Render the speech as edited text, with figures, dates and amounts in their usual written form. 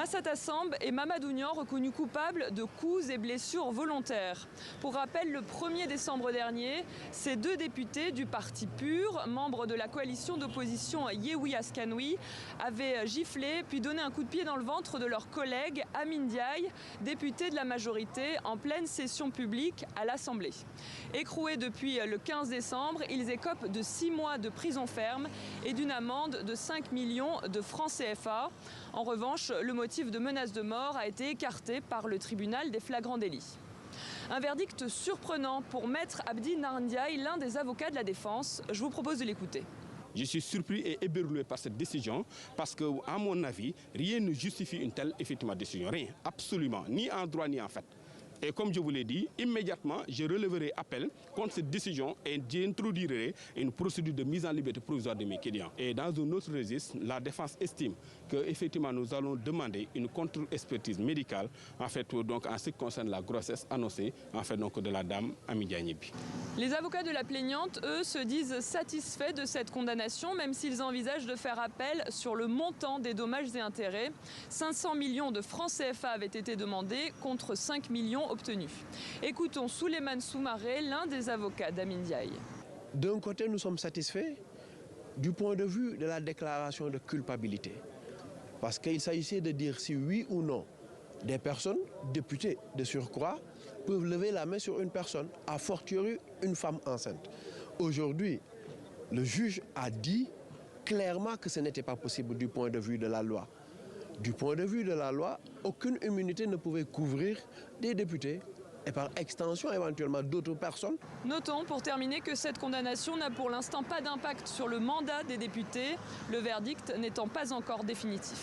Massata Samb et Mamadou Niang reconnus coupables de coups et blessures volontaires. Pour rappel, le 1er décembre dernier, ces deux députés du Parti PUR, membres de la coalition d'opposition Yewwi Askan Wi, avaient giflé puis donné un coup de pied dans le ventre de leur collègue Amin Ndiaye, député de la majorité, en pleine session publique à l'Assemblée. Écroués depuis le 15 décembre, ils écopent de 6 mois de prison ferme et d'une amende de 5 millions de francs CFA. En revanche, le motif de menace de mort a été écarté par le tribunal des flagrants délits. Un verdict surprenant pour Maître Abdi Narndiaye, l'un des avocats de la défense. Je vous propose de l'écouter. Je suis surpris et éberlué par cette décision parce que, à mon avis, rien ne justifie une telle décision. Rien, absolument, ni en droit ni en fait. Et comme je vous l'ai dit, immédiatement, je releverai appel contre cette décision et j'introduirai une procédure de mise en liberté provisoire de mes clients. Et dans un autre registre, la défense estime qu'effectivement nous allons demander une contre-expertise médicale en ce qui concerne la grossesse annoncée de la dame Amin Ndiaye. Les avocats de la plaignante, eux, se disent satisfaits de cette condamnation, même s'ils envisagent de faire appel sur le montant des dommages et intérêts. 500 millions de francs CFA avaient été demandés contre 5 millions obtenus. Écoutons Souleymane Soumaré, l'un des avocats d'Amin Ndiaye. D'un côté, nous sommes satisfaits du point de vue de la déclaration de culpabilité. Parce qu'il s'agissait de dire si oui ou non des personnes, députés de surcroît, peuvent lever la main sur une personne, a fortiori une femme enceinte. Aujourd'hui, le juge a dit clairement que ce n'était pas possible du point de vue de la loi. Du point de vue de la loi, aucune immunité ne pouvait couvrir des députés et par extension éventuellement d'autres personnes. Notons pour terminer que cette condamnation n'a pour l'instant pas d'impact sur le mandat des députés, le verdict n'étant pas encore définitif.